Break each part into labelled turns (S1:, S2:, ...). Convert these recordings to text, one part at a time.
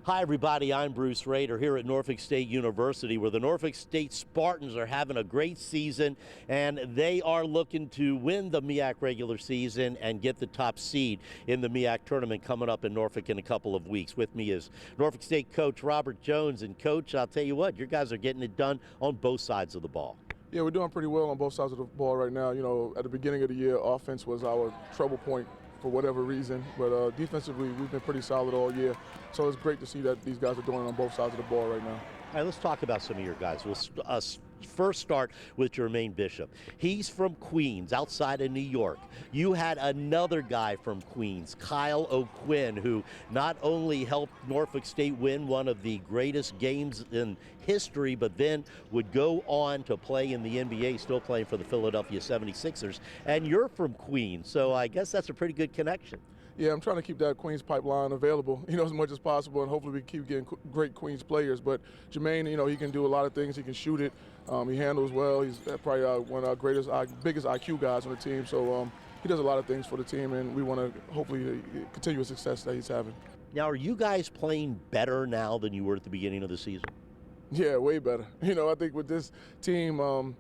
S1: Hi everybody, I'm Bruce Rader here at Norfolk State University, where the Norfolk State Spartans are having a great season and they are looking to win the MEAC regular season and get the top seed in the MEAC tournament coming up in Norfolk in a couple of weeks. With me is Norfolk State coach Robert Jones. And coach, I'll tell you what, your guys are getting it done on both sides of the ball.
S2: Yeah, we're doing pretty well on both sides of the ball right now. You know, at the beginning of the year, offense was our trouble point for whatever reason, but defensively, we've been pretty solid all year. So it's great to see that these guys are doing it on both sides of the ball right now.
S1: All right, let's talk about some of your guys. We'll first start with Jermaine Bishop. He's from Queens, outside of New York. You had another guy from Queens, Kyle O'Quinn, who not only helped Norfolk State win one of the greatest games in history, but then would go on to play in the NBA, still playing for the Philadelphia 76ers. And you're from Queens, so I guess that's a pretty good connection.
S2: Yeah, I'm trying to keep that Queens pipeline available, as much as possible, and hopefully we keep getting great Queens players. But Jermaine, he can do a lot of things. He can shoot it. He handles well. He's probably one of our biggest IQ guys on the team. So he does a lot of things for the team, and we want to hopefully continue the success that he's having.
S1: Now, are you guys playing better now than you were at the beginning of the season?
S2: Yeah, way better. I think with this team, some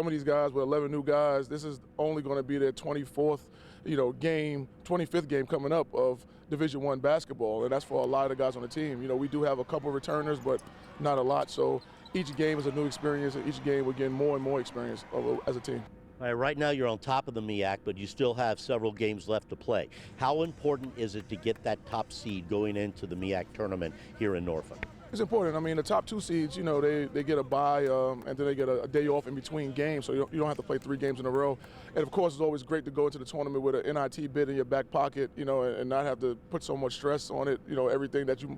S2: of these guys, with 11 new guys, this is only going to be their 24th, 25th game coming up of Division I basketball, and that's for a lot of the guys on the team. We do have a couple of returners, but not a lot. So each game is a new experience, and each game we're getting more and more experience as a team.
S1: All right, right now you're on top of the MEAC, but you still have several games left to play. How important is it to get that top seed going into the MEAC tournament here in Norfolk?
S2: It's important. I mean, the top two seeds, they get a bye and then they get a day off in between games, so you don't have to play 3 games in a row. And, of course, it's always great to go into the tournament with an NIT bid in your back pocket, and not have to put so much stress on it, everything that you're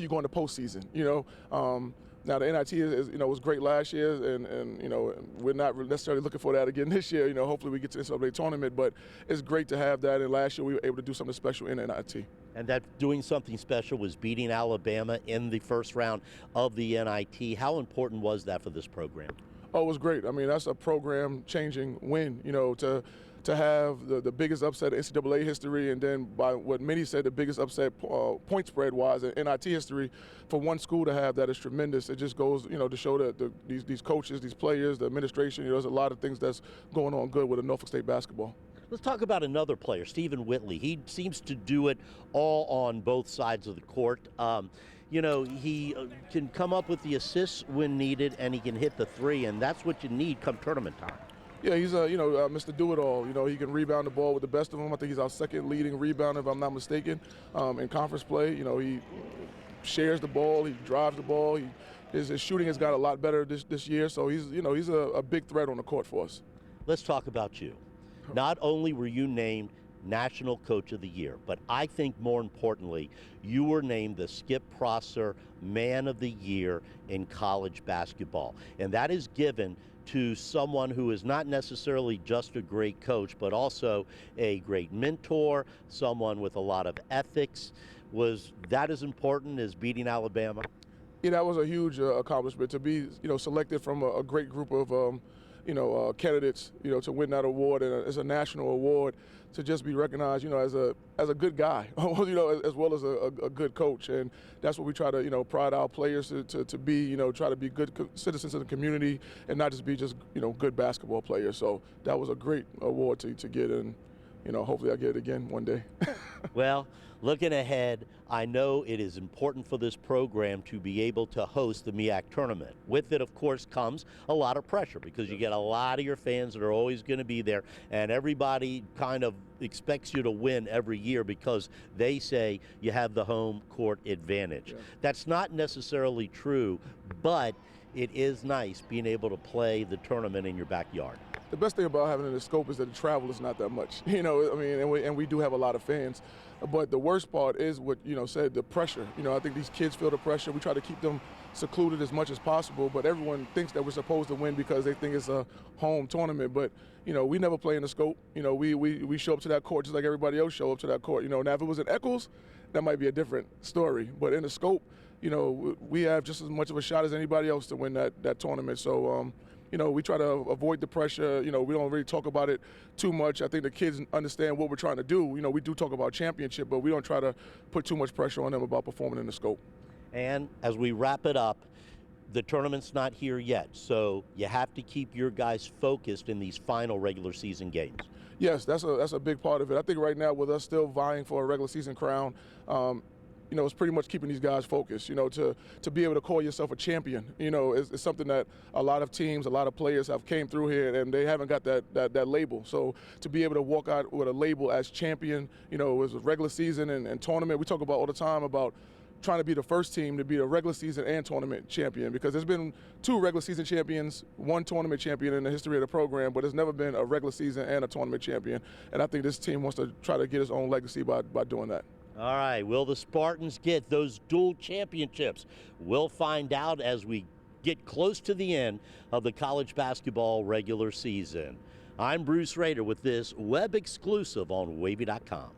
S2: going to postseason, Now, the NIT was great last year, and we're not necessarily looking for that again this year. Hopefully we get to the NCAA tournament, but it's great to have that, and last year we were able to do something special in NIT.
S1: And that doing something special was beating Alabama in the first round of the NIT. How important was that for this program?
S2: Oh, it was great. I mean, that's a program-changing win, to have the biggest upset in NCAA history, and then by what many said, the biggest upset point spread-wise in NIT history. For one school to have that is tremendous. It just goes, to show that these coaches, these players, the administration, there's a lot of things that's going on good with the Norfolk State basketball.
S1: Let's talk about another player, Stephen Whitley. He seems to do it all on both sides of the court. He can come up with the assists when needed, and he can hit the 3, and that's what you need come tournament time.
S2: Yeah, he's Mr. Do-It-All. He can rebound the ball with the best of them. I think he's our second leading rebounder, if I'm not mistaken, in conference play. He shares the ball, he drives the ball. His shooting has got a lot better this year, so he's a big threat on the court for us.
S1: Let's talk about you. Not only were you named National Coach of the Year, but I think more importantly, you were named the Skip Prosser Man of the Year in college basketball. And that is given to someone who is not necessarily just a great coach, but also a great mentor, someone with a lot of ethics. Was that as important as beating Alabama?
S2: Yeah, that was a huge accomplishment to be, selected from a great group of candidates, to win that award, and it's a national award, to just be recognized, as a good guy, as well as a good coach. And that's what we try to, pride our players to be, try to be good citizens of the community and not just be good basketball players. So that was a great award to get, and hopefully I'll get it again one day.
S1: Well, looking ahead, I know it is important for this program to be able to host the MEAC tournament. With it, of course, comes a lot of pressure because you get a lot of your fans that are always going to be there, and everybody kind of expects you to win every year because they say you have the home court advantage. Yeah. That's not necessarily true, but it is nice being able to play the tournament in your backyard.
S2: The best thing about having it in the scope is that the travel is not that much, and we do have a lot of fans. But the worst part is what, said, the pressure. I think these kids feel the pressure. We try to keep them secluded as much as possible, but everyone thinks that we're supposed to win because they think it's a home tournament. But, we never play in the scope. We show up to that court just like everybody else show up to that court. Now if it was in Eccles, that might be a different story. But in the scope, we have just as much of a shot as anybody else to win that tournament. So, we try to avoid the pressure. We don't really talk about it too much. I think the kids understand what we're trying to do. We do talk about championship, but we don't try to put too much pressure on them about performing in the scope.
S1: And as we wrap it up, the tournament's not here yet, so you have to keep your guys focused in these final regular season games.
S2: Yes, that's a big part of it. I think right now with us still vying for a regular season crown, it's pretty much keeping these guys focused. To be able to call yourself a champion, is something that a lot of teams, a lot of players have came through here and they haven't got that label. So to be able to walk out with a label as champion, as a regular season and tournament, we talk about all the time about trying to be the first team to be a regular season and tournament champion, because there's been 2 regular season champions, 1 tournament champion in the history of the program, but there's never been a regular season and a tournament champion. And I think this team wants to try to get its own legacy by doing that.
S1: All right, will the Spartans get those dual championships? We'll find out as we get close to the end of the college basketball regular season. I'm Bruce Rader with this web exclusive on Wavy.com.